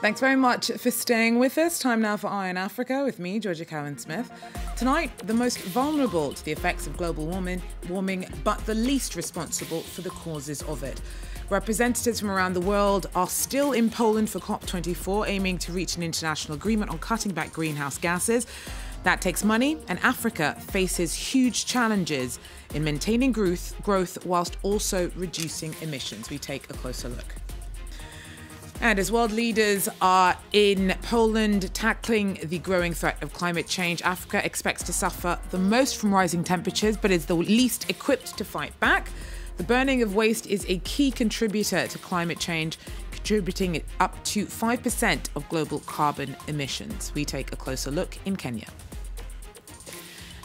Thanks very much for staying with us. Time now for Eye on Africa with me, Georgia Cowan-Smith. Tonight, the most vulnerable to the effects of global warming, but the least responsible for the causes of it. Representatives from around the world are still in Poland for Cop24, aiming to reach an international agreement on cutting back greenhouse gases. That takes money, and Africa faces huge challenges in maintaining growth whilst also reducing emissions. We take a closer look. And as world leaders are in Poland tackling the growing threat of climate change, Africa expects to suffer the most from rising temperatures, but is the least equipped to fight back. The burning of waste is a key contributor to climate change, contributing up to 5% of global carbon emissions. We take a closer look in Kenya.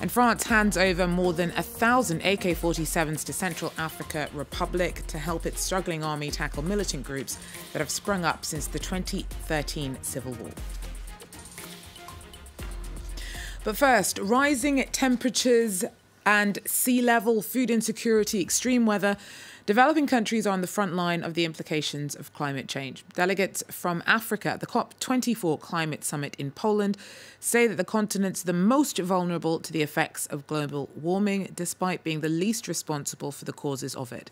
And France hands over more than 1,000 AK-47s to Central Africa Republic to help its struggling army tackle militant groups that have sprung up since the 2013 civil war. But first, rising temperatures and sea level, food insecurity, extreme weather. Developing countries are on the front line of the implications of climate change. Delegates from Africa at the Cop24 climate summit in Poland say that the continent's the most vulnerable to the effects of global warming, despite being the least responsible for the causes of it.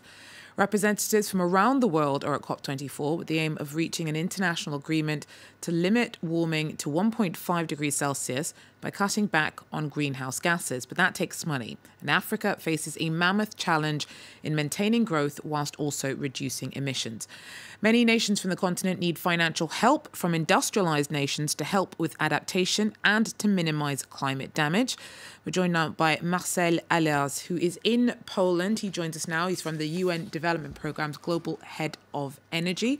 Representatives from around the world are at Cop24 with the aim of reaching an international agreement to limit warming to 1.5 degrees Celsius by cutting back on greenhouse gases. But that takes money, and Africa faces a mammoth challenge in maintaining growth whilst also reducing emissions. Many nations from the continent need financial help from industrialized nations to help with adaptation and to minimize climate damage. We're joined now by Marcel Allers, who is in Poland. He joins us now. He's from the UN Development Programme's Global Head of Energy.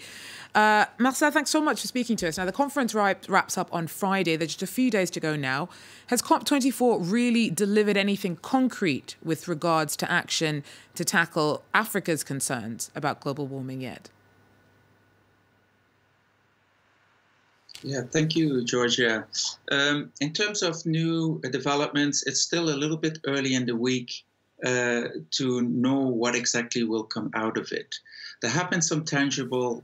Marcel, thanks so much for speaking to us. Now, the conference wraps up on Friday. There's just a few days to go now. Has COP24 really delivered anything concrete with regards to action to tackle Africa's concerns about global warming yet? Yeah, thank you, Georgia. In terms of new developments, it's still a little bit early in the week to know what exactly will come out of it. There have been some tangible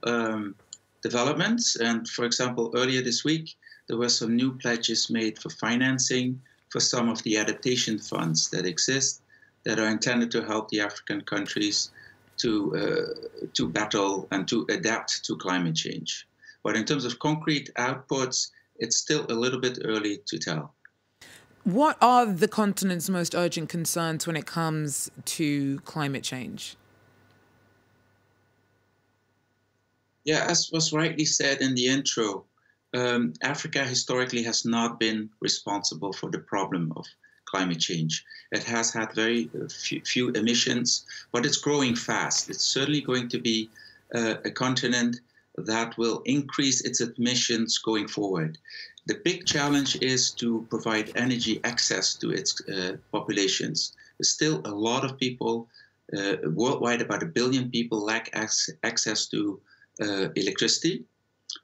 developments, and for example, earlier this week, there were some new pledges made for financing for some of the adaptation funds that exist that are intended to help the African countries to battle and to adapt to climate change. But in terms of concrete outputs, it's still a little bit early to tell. What are the continent's most urgent concerns when it comes to climate change? Yeah, as was rightly said in the intro, Africa historically has not been responsible for the problem of climate change. It has had very few emissions, but it's growing fast. It's certainly going to be a continent that will increase its emissions going forward. The big challenge is to provide energy access to its populations. There's still a lot of people worldwide, about 1 billion people lack access to electricity,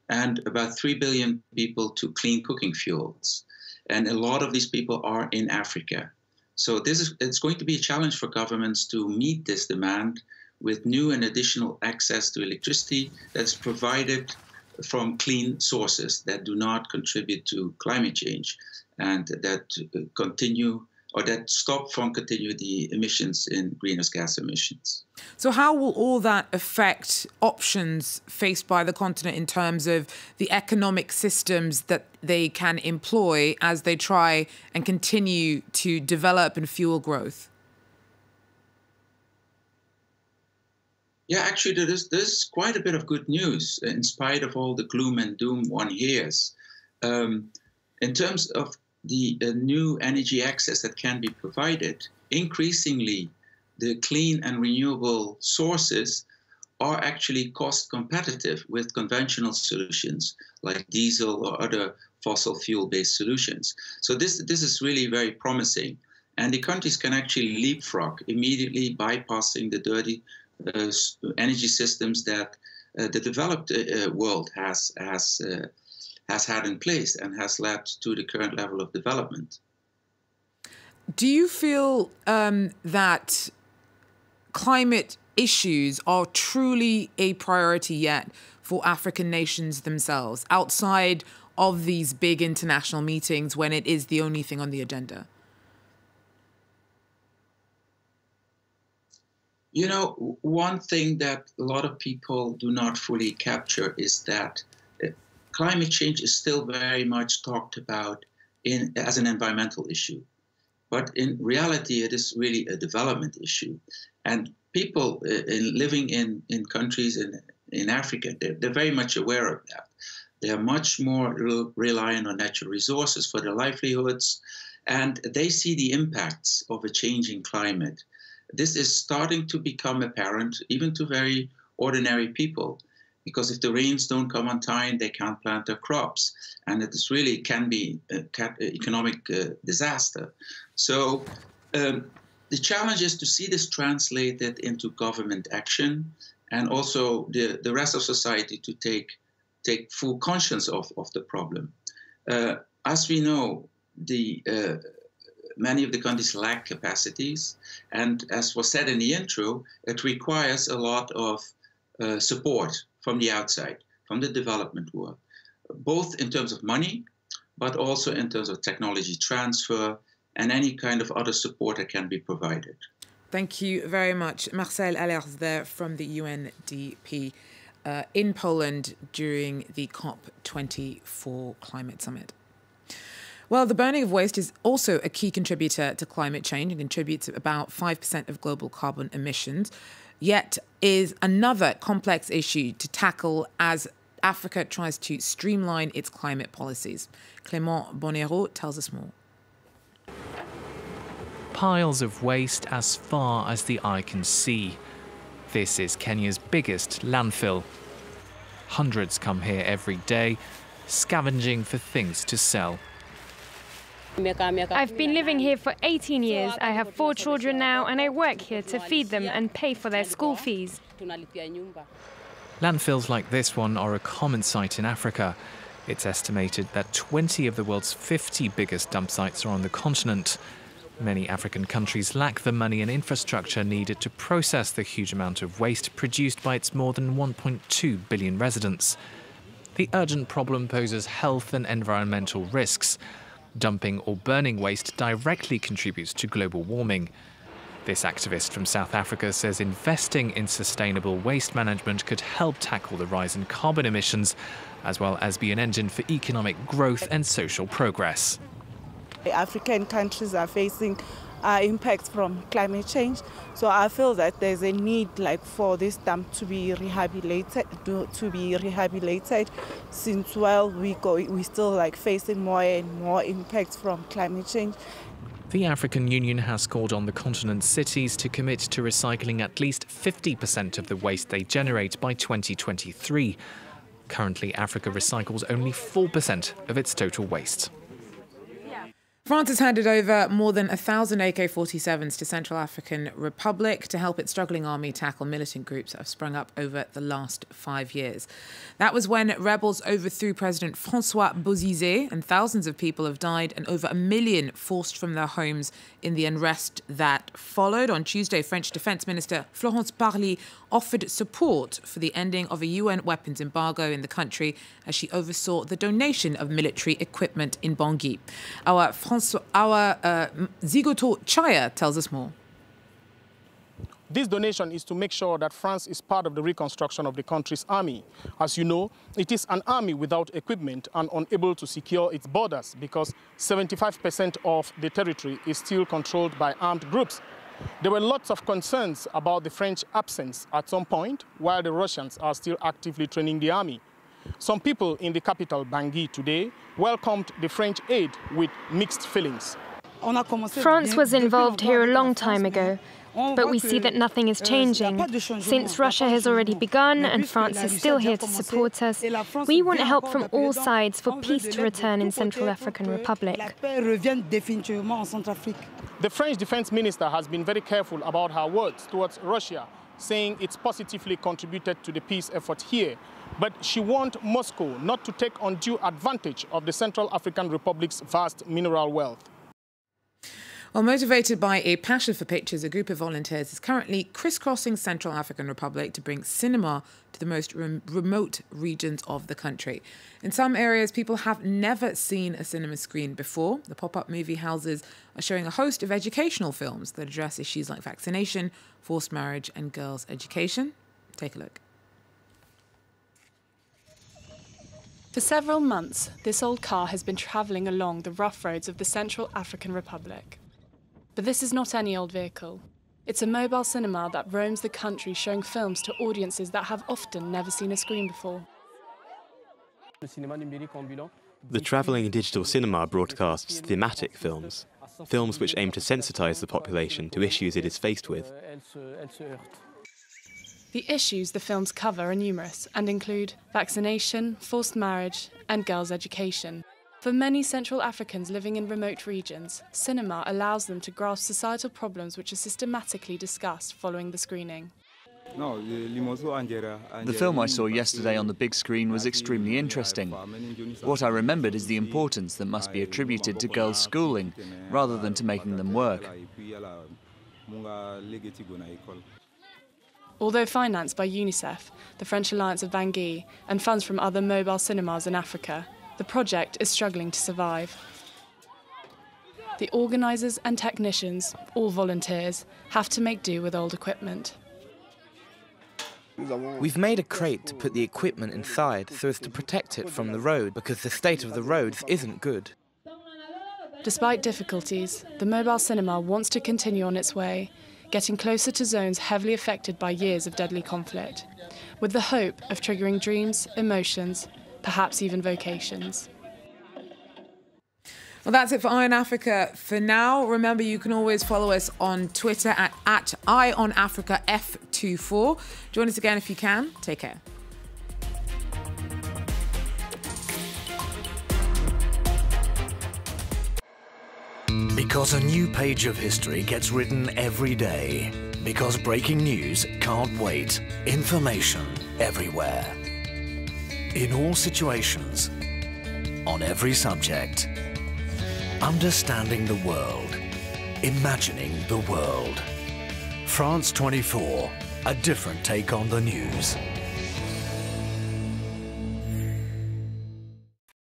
and about 3 billion people to clean cooking fuels. And a lot of these people are in Africa. So it's going to be a challenge for governments to meet this demand with new and additional access to electricity that's provided from clean sources that do not contribute to climate change and that continue or that stop from continue the emissions in greenhouse gas emissions. So how will all that affect options faced by the continent in terms of the economic systems that they can employ as they try and continue to develop and fuel growth? Yeah, actually, there's quite a bit of good news in spite of all the gloom and doom one hears. In terms of the new energy access that can be provided, increasingly the clean and renewable sources are actually cost competitive with conventional solutions like diesel or other fossil fuel-based solutions. So this is really very promising. And the countries can actually leapfrog, immediately bypassing the dirty energy systems that the developed world has had in place and has led to the current level of development. Do you feel that climate issues are truly a priority yet for African nations themselves, outside of these big international meetings when it is the only thing on the agenda? You know, one thing that a lot of people do not fully capture is that climate change is still very much talked about as an environmental issue. But in reality, it is really a development issue. And people living in countries in Africa, they're very much aware of that. They are much more reliant on natural resources for their livelihoods, and they see the impacts of a changing climate. This is starting to become apparent even to very ordinary people, because if the rains don't come on time, they can't plant their crops, and it really can be an economic disaster. So the challenge is to see this translated into government action, and also the rest of society to take full conscience of the problem. As we know, many of the countries lack capacities, and as was said in the intro, it requires a lot of support from the outside, from the development world, both in terms of money, but also in terms of technology transfer and any kind of other support that can be provided. Thank you very much. Marcel Allers there from the UNDP in Poland during the Cop24 climate summit. Well, the burning of waste is also a key contributor to climate change and contributes about 5% of global carbon emissions, yet is another complex issue to tackle as Africa tries to streamline its climate policies. Clément Bonero tells us more. Piles of waste as far as the eye can see. This is Kenya's biggest landfill. Hundreds come here every day, scavenging for things to sell. I've been living here for 18 years. I have 4 children now, and I work here to feed them and pay for their school fees. Landfills like this one are a common sight in Africa. It's estimated that 20 of the world's 50 biggest dump sites are on the continent. Many African countries lack the money and infrastructure needed to process the huge amount of waste produced by its more than 1.2 billion residents. The urgent problem poses health and environmental risks. Dumping or burning waste directly contributes to global warming. This activist from South Africa says investing in sustainable waste management could help tackle the rise in carbon emissions, as well as be an engine for economic growth and social progress. African countries are facing impacts from climate change, so I feel that there's a need for this dump to be rehabilitated. Since we still facing more and more impacts from climate change. The African Union has called on the continent's cities to commit to recycling at least 50% of the waste they generate by 2023. Currently, Africa recycles only 4% of its total waste. France has handed over more than 1,000 AK-47s to Central African Republic to help its struggling army tackle militant groups that have sprung up over the last 5 years. That was when rebels overthrew President François Bozizé, and thousands of people have died and over 1 million forced from their homes in the unrest that followed. On Tuesday, French Defence Minister Florence Parly offered support for the ending of a UN weapons embargo in the country as she oversaw the donation of military equipment in Bangui. Our Zigoto Chaya tells us more. This donation is to make sure that France is part of the reconstruction of the country's army. As you know, it is an army without equipment and unable to secure its borders because 75% of the territory is still controlled by armed groups. There were lots of concerns about the French absence at some point, while the Russians are still actively training the army. Some people in the capital, Bangui, today welcomed the French aid with mixed feelings. France was involved here a long time ago, but we see that nothing is changing. Since Russia has already begun and France is still here to support us, we want help from all sides for peace to return in Central African Republic. The French defense minister has been very careful about her words towards Russia, saying it's positively contributed to the peace effort here. But she warned Moscow not to take undue advantage of the Central African Republic's vast mineral wealth. Well, motivated by a passion for pictures, a group of volunteers is currently crisscrossing Central African Republic to bring cinema to the most remote regions of the country. In some areas, people have never seen a cinema screen before. The pop-up movie houses are showing a host of educational films that address issues like vaccination, forced marriage, and girls' education. Take a look. For several months, this old car has been travelling along the rough roads of the Central African Republic. But this is not any old vehicle. It's a mobile cinema that roams the country showing films to audiences that have often never seen a screen before. The travelling digital cinema broadcasts thematic films, films which aim to sensitise the population to issues it is faced with. The issues the films cover are numerous and include vaccination, forced marriage, and girls' education. For many Central Africans living in remote regions, cinema allows them to grasp societal problems which are systematically discussed following the screening. The film I saw yesterday on the big screen was extremely interesting. What I remembered is the importance that must be attributed to girls' schooling, rather than to making them work. Although financed by UNICEF, the French Alliance of Bangui, and funds from other mobile cinemas in Africa, the project is struggling to survive. The organisers and technicians, all volunteers, have to make do with old equipment. We've made a crate to put the equipment inside so as to protect it from the road, because the state of the roads isn't good. Despite difficulties, the mobile cinema wants to continue on its way, getting closer to zones heavily affected by years of deadly conflict, with the hope of triggering dreams, emotions, perhaps even vocations. Well, that's it for Eye on Africa for now. Remember, you can always follow us on Twitter at Eye on Africa F24. Join us again if you can. Take care. Because a new page of history gets written every day. Because breaking news can't wait. Information everywhere. In all situations. On every subject. Understanding the world. Imagining the world. France 24. A different take on the news.